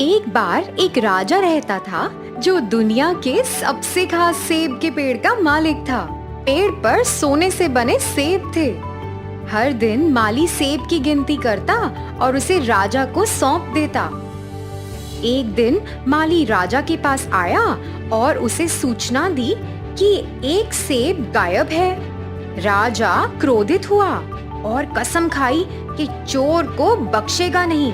एक बार एक राजा रहता था जो दुनिया के सबसे खास सेब के पेड़ का मालिक था। पेड़ पर सोने से बने सेब थे। हर दिन माली सेब की गिनती करता और उसे राजा को सौंप देता। एक दिन माली राजा के पास आया और उसे सूचना दी कि एक सेब गायब है। राजा क्रोधित हुआ और कसम खाई कि चोर को बख्शेगा नहीं।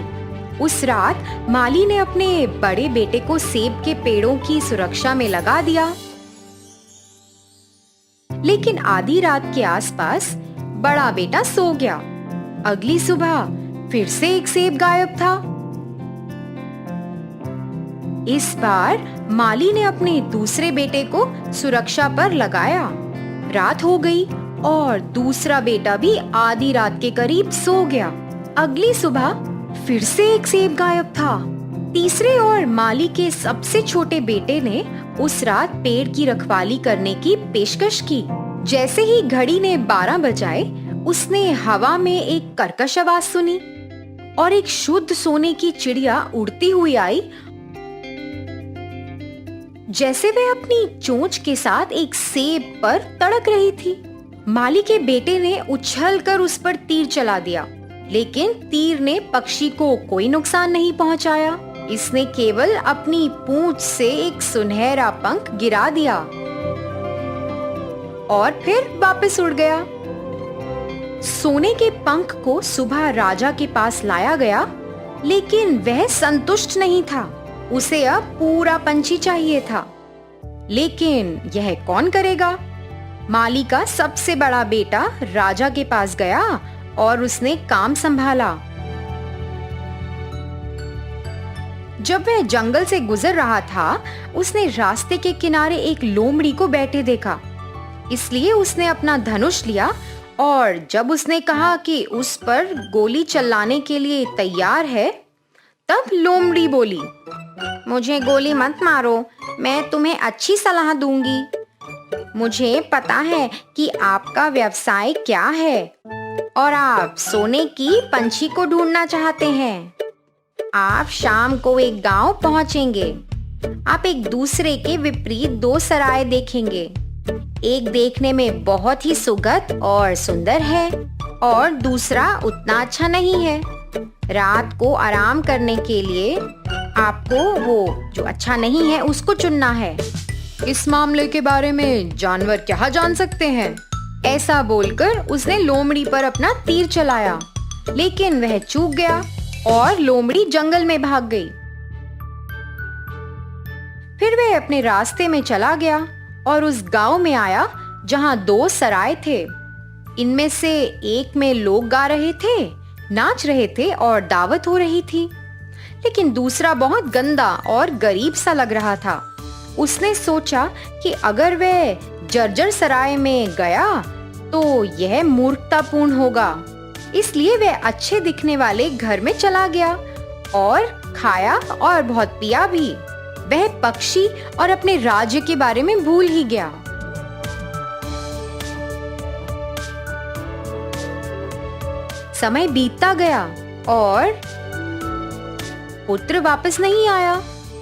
उस रात माली ने अपने बड़े बेटे को सेब के पेड़ों की सुरक्षा में लगा दिया। लेकिन आधी रात के आसपास बड़ा बेटा सो गया। अगली सुबह फिर से एक सेब गायब था। इस बार माली ने अपने दूसरे बेटे को सुरक्षा पर लगाया। रात हो गई और दूसरा बेटा भी आधी रात के करीब सो गया। अगली सुबह फिर से एक सेब गायब था। तीसरे और माली के सबसे छोटे बेटे ने उस रात पेड़ की रखवाली करने की पेशकश की। जैसे ही घड़ी ने 12 बजाए, उसने हवा में एक कर्कश आवाज सुनी और एक शुद्ध सोने की चिड़िया उड़ती हुई आई। जैसे वह अपनी चोंच के साथ एक सेब पर तड़क रही थी। माली के बेटे ने उछलकर उस पर तीर चला दिया, लेकिन तीर ने पक्षी को कोई नुकसान नहीं पहुंचाया। इसने केवल अपनी पूंछ से एक सुनहरा पंख गिरा दिया और फिर वापस उड़ गया। सोने के पंख को सुबह राजा के पास लाया गया, लेकिन वह संतुष्ट नहीं था। उसे अब पूरा पंछी चाहिए था। लेकिन यह कौन करेगा? माली का सबसे बड़ा बेटा राजा के पास गया और उसने काम संभाला। जब वह जंगल से गुजर रहा था, उसने रास्ते के किनारे एक लोमड़ी को बैठे देखा। इसलिए उसने अपना धनुष लिया और जब उसने कहा कि उस पर गोली चलाने के लिए तैयार है, तब लोमड़ी बोली, मुझे गोली मत मारो, मैं तुम्हें अच्छी सलाह दूंगी। मुझे पता है कि आपका व्यवसाय क्या है और आप सोने की पंछी को ढूंढना चाहते हैं। आप शाम को एक गांव पहुंचेंगे। आप एक दूसरे के विपरीत 2 सराय देखेंगे। एक देखने में बहुत ही सुगत और सुंदर है और दूसरा उतना अच्छा नहीं है। रात को आराम करने के लिए आपको वो जो अच्छा नहीं है उसको चुनना है। इस मामले के बारे में जानवर क्या जान सकते हैं? ऐसा बोलकर उसने लोमड़ी पर अपना तीर चलाया, लेकिन वह चूक गया और लोमड़ी जंगल में भाग गई। फिर वह अपने रास्ते में चला गया और उस गांव में आया जहां 2 सराय थे। इनमें से एक में लोग गा रहे थे, नाच रहे थे और दावत हो रही थी, लेकिन दूसरा बहुत गंदा और गरीब सा लग रहा था। उसने सोचा कि अगर वह जर्जर सराय में गया तो यह मूर्खतापूर्ण होगा। इसलिए वह अच्छे दिखने वाले घर में चला गया और खाया और बहुत पिया भी। वह पक्षी और अपने राज्य के बारे में भूल ही गया। समय बीतता गया और पुत्र वापस नहीं आया।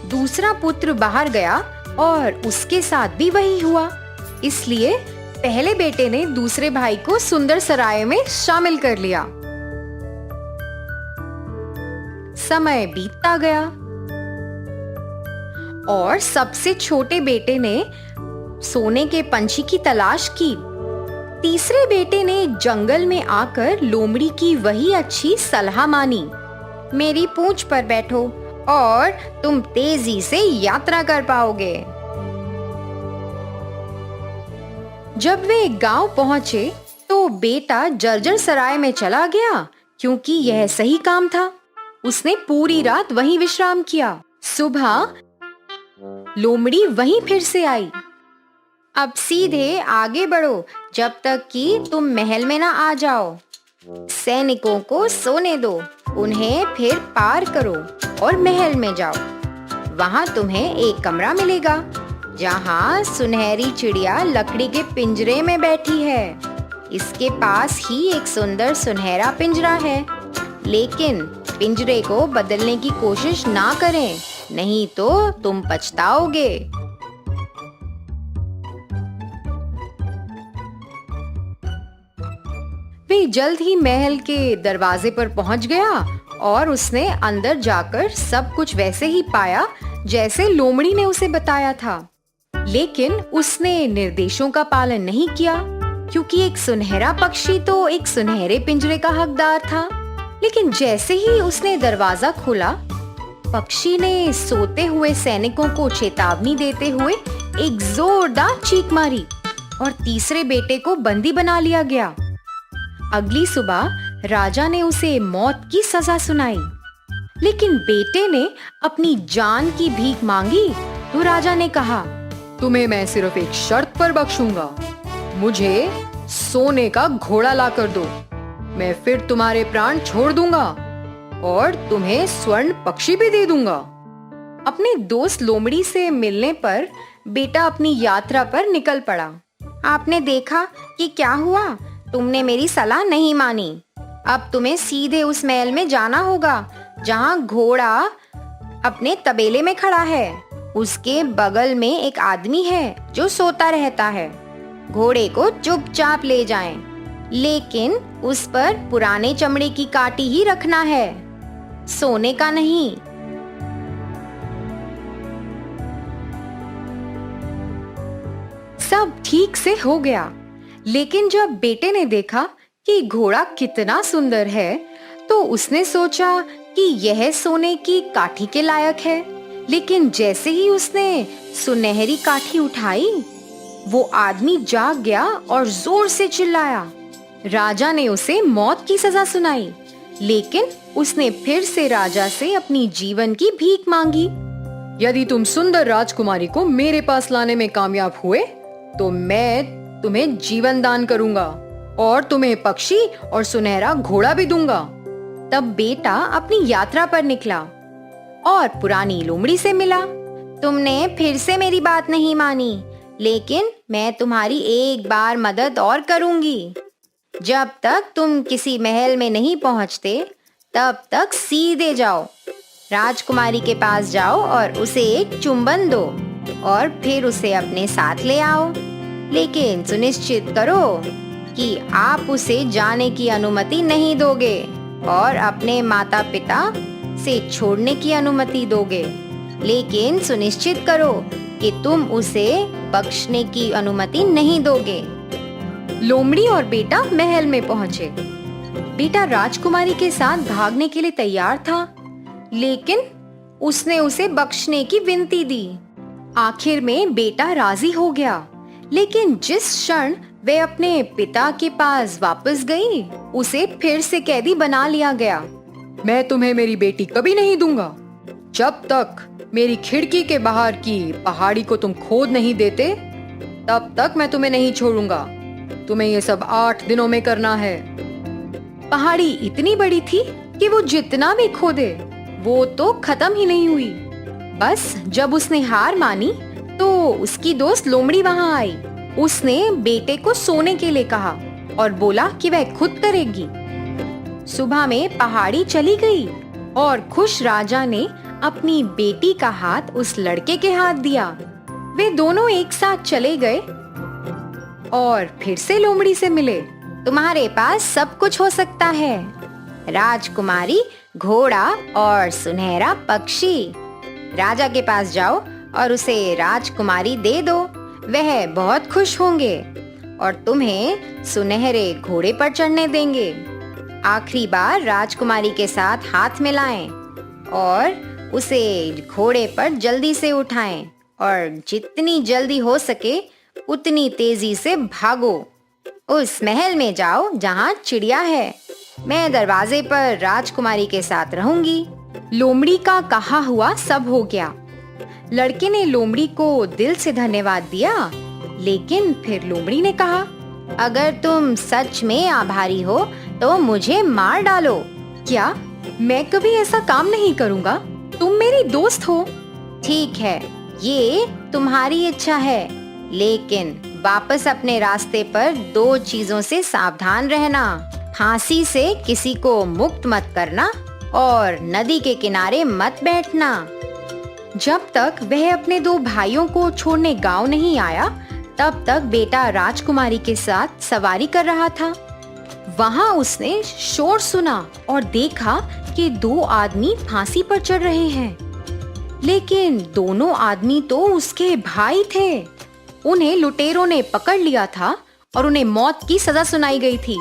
दूसरा पुत्र बाहर गया और उसके साथ भी वही हुआ। इसलिए पहले बेटे ने दूसरे भाई को सुंदर सराय में शामिल कर लिया। समय बीतता गया और सबसे छोटे बेटे ने सोने के पंछी की तलाश की। तीसरे बेटे ने जंगल में आकर लोमड़ी की वही अच्छी सलाह मानी, मेरी पूंछ पर बैठो और तुम तेजी से यात्रा कर पाओगे। जब वे गांव पहुंचे तो बेटा जर्जर सराय में चला गया, क्योंकि यह सही काम था। उसने पूरी रात वहीं विश्राम किया। सुबह लोमड़ी वहीं फिर से आई। अब सीधे आगे बढ़ो जब तक कि तुम महल में ना आ जाओ। सैनिकों को सोने दो, उन्हें फिर पार करो और महल में जाओ। वहां तुम्हें एक कमरा मिलेगा जहां सुनहरी चिड़िया लकड़ी के पिंजरे में बैठी है। इसके पास ही एक सुंदर सुनहरा पिंजरा है, लेकिन पिंजरे को बदलने की कोशिश ना करें, नहीं तो तुम पछताओगे। वे जल्द ही महल के दरवाजे पर पहुंच गया और उसने अंदर जाकर सब कुछ वैसे ही पाया जैसे लोमड़ी ने उसे बताया था। लेकिन उसने निर्देशों का पालन नहीं किया, क्योंकि एक सुनहरा पक्षी तो एक सुनहरे पिंजरे का हकदार था। लेकिन जैसे ही उसने दरवाजा खोला, पक्षी ने सोते हुए सैनिकों को चेतावनी देते हुए एक जोरदार चीख मारी और तीसरे बेटे को बंदी बना लिया गया। अगली सुबह राजा ने उसे मौत की सजा सुनाई। लेकिन बेटे ने अपनी जान की भीख मांगी तो राजा ने कहा, तुम्हें मैं सिर्फ एक शर्त पर बख्शूंगा। मुझे सोने का घोड़ा ला कर दो, मैं फिर तुम्हारे प्राण छोड़ दूंगा और तुम्हें स्वर्ण पक्षी भी दे दूंगा। अपने दोस्त लोमड़ी से मिलने पर बेटा अपनी यात्रा पर निकल पड़ा। आपने देखा कि क्या हुआ? तुमने मेरी सलाह नहीं मानी। अब तुम्हें सीधे उस महल में जाना होगा जहाँ घोड़ा अपने तबेले में खड़ा है। उसके बगल में एक आदमी है जो सोता रहता है। घोड़े को चुपचाप ले जाएं, लेकिन उस पर पुराने चमड़े की काठी ही रखना है, सोने का नहीं। सब ठीक से हो गया, लेकिन जब बेटे ने देखा कि घोड़ा कितना सुंदर है, तो उसने सोचा कि यह सोने की काठी के लायक है। लेकिन जैसे ही उसने सुनहरी काठी उठाई, वो आदमी जाग गया और जोर से चिल्लाया। राजा ने उसे मौत की सजा सुनाई, लेकिन उसने फिर से राजा से अपनी जीवन की भीख मांगी। यदि तुम सुंदर राजकुमारी को मेरे पास लाने में कामयाब हुए, तो मैं तुम्हें जीवन दान करूंगा और तुम्हें पक्षी और सुनहरा घोड़ा भी दूंगा। तब बेटा अपनी यात्रा पर निकला और पुरानी लोमड़ी से मिला। तुमने फिर से मेरी बात नहीं मानी, लेकिन मैं तुम्हारी एक बार मदद और करूंगी। जब तक तुम किसी महल में नहीं पहुंचते, तब तक सीधे जाओ, राजकुमारी के पास जाओ और उसे एक चुंबन दो और फिर उसे अपने साथ ले आओ। लेकिन सुनिश्चित करो कि आप उसे जाने की अनुमति नहीं दोगे और अपने माता पिता से छोड़ने की अनुमति दोगे। लेकिन सुनिश्चित करो कि तुम उसे बख्शने की अनुमति नहीं दोगे। लोमड़ी और बेटा महल में पहुंचे। बेटा राजकुमारी के साथ भागने के लिए तैयार था, लेकिन उसने उसे बख्शने की विनती दी। आखिर में बेटा राजी हो गया, लेकिन जिस क्षण वे अपने पिता के पास वापस गई, उसे फिर से कैदी बना लिया गया। मैं तुम्हें मेरी बेटी कभी नहीं दूंगा। जब तक मेरी खिड़की के बाहर की पहाड़ी को तुम खोद नहीं देते, तब तक मैं तुम्हें नहीं छोड़ूंगा। तुम्हें ये सब 8 दिनों में करना है। पहाड़ी इतनी बड़ी थी कि वो जितना भी खोदे, वो तो खत्म ही नहीं हुई। बस जब उसने हार मानी, तो उसकी दोस्त लोमड़ी वहां आई। उसने बेटे को सोने के लिए कहा और बोला कि वह खुद करेगी। सुबह में पहाड़ी चली गई और खुश राजा ने अपनी बेटी का हाथ उस लड़के के हाथ दिया। वे दोनों एक साथ चले गए और फिर से लोमड़ी से मिले। तुम्हारे पास सब कुछ हो सकता है, राजकुमारी, घोड़ा और सुनहरा पक्षी। राजा के पास जाओ और उसे राजकुमारी दे दो। वह बहुत खुश होंगे और तुम्हें सुनहरे घोड़े पर चढ़ने देंगे। आखिरी बार राजकुमारी के साथ हाथ मिलाएं और उसे घोड़े पर जल्दी से उठाएं और जितनी जल्दी हो सके उतनी तेजी से भागो। उस महल में जाओ जहाँ चिड़िया है। मैं दरवाजे पर राजकुमारी के साथ रहूंगी। लोमड़ी का कहा हुआ सब हो गया। लड़के ने लोमड़ी को दिल से धन्यवाद दिया, लेकिन फिर लोमड़ी ने कहा, अगर तुम सच में आभारी हो तो मुझे मार डालो। क्या? मैं कभी ऐसा काम नहीं करूँगा। तुम मेरी दोस्त हो। ठीक है, ये तुम्हारी इच्छा है, लेकिन वापस अपने रास्ते पर 2 चीजों से सावधान रहना। फांसी से किसी को मुक्त मत करना और नदी के किनारे मत बैठना। जब तक वह अपने दो भाइयों को छोड़ने गांव नहीं आया, तब तक बेटा राजकुमारी के साथ सवारी कर रहा था। वहां उसने शोर सुना और देखा कि दो आदमी फांसी पर चढ़ रहे हैं। लेकिन दोनों आदमी तो उसके भाई थे। उन्हें लुटेरों ने पकड़ लिया था और उन्हें मौत की सजा सुनाई गई थी।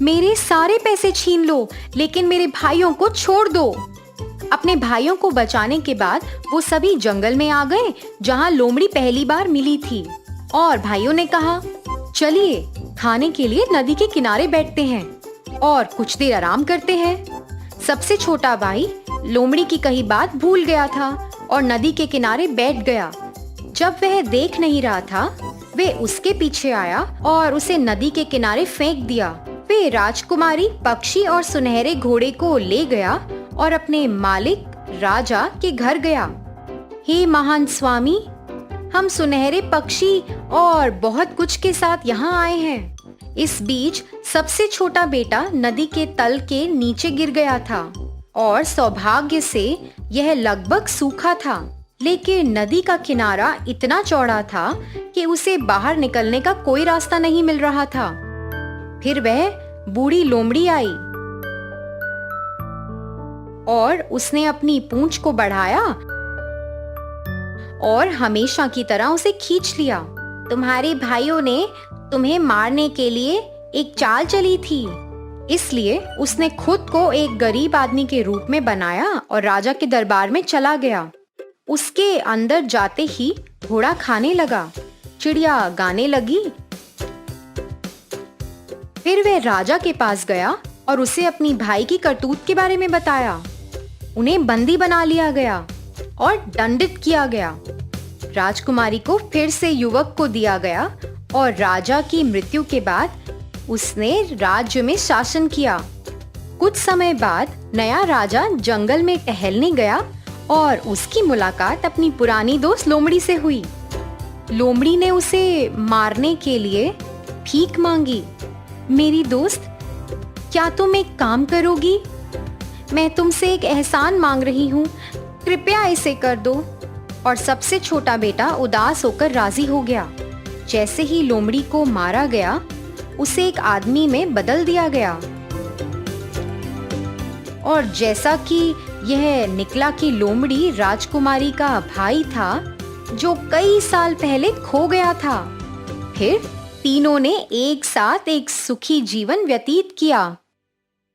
मेरे सारे पैसे छीन लो, लेकिन मेरे भाइयों को छोड़ दो। अपने भाइयों को बचाने के बाद वो सभी जंगल में आ गए, जहाँ लोमड़ी पहली बार मिली थी। और भाइयों ने कहा, चलिए खाने के लिए नदी के किनारे बैठते हैं और कुछ देर आराम करते हैं। सबसे छोटा भाई लोमड़ी की कही बात भूल गया था और नदी के किनारे बैठ गया। जब वह देख नहीं रहा था, वे उसके पीछे आया और उसे नदी के किनारे फेंक दिया। वे राजकुमारी, पक्षी और सुनहरे घोड़े को ले गया और अपने मालिक राजा के घर गया। हे महान स्वामी, हम सुनहरे पक्षी और बहुत कुछ के साथ यहाँ आए हैं। इस बीच सबसे छोटा बेटा नदी के तल के नीचे गिर गया था और सौभाग्य से यह लगभग सूखा था। लेकिन नदी का किनारा इतना चौड़ा था कि उसे बाहर निकलने का कोई रास्ता नहीं मिल रहा था। फिर वह बूढ़ी लोमड़ी आई और उसने अपनी पूंछ को बढ़ाया और हमेशा की तरह उसे खींच लिया। तुम्हारे भाइयों ने तुम्हें मारने के लिए एक चाल चली थी, इसलिए उसने खुद को एक गरीब आदमी के रूप में बनाया और राजा के दरबार में चला गया। उसके अंदर जाते ही घोड़ा खाने लगा, चिड़िया गाने लगी। फिर वह राजा के पास गया और उसे अपनी भाई की करतूत के बारे में बताया। उन्हें बंदी बना लिया गया और दंडित किया गया। राजकुमारी को फिर से युवक को दिया गया और राजा की मृत्यु के बाद उसने राज्य में शासन किया। कुछ समय बाद नया राजा जंगल में टहलने गया और उसकी मुलाकात अपनी पुरानी दोस्त लोमड़ी से हुई। लोमड़ी ने उसे मारने के लिए भीख मांगी। मेरी दोस्त, क्या तुम एक काम करोगी? मैं तुमसे एक एहसान मांग रही हूँ, कृपया इसे कर दो। और सबसे छोटा बेटा उदास होकर राजी हो गया। जैसे ही लोमड़ी को मारा गया, उसे एक आदमी में बदल दिया गया। और जैसा कि यह निकला कि लोमड़ी राजकुमारी का भाई था, जो कई साल पहले खो गया था। फिर तीनों ने एक साथ एक सुखी जीवन व्यतीत किया।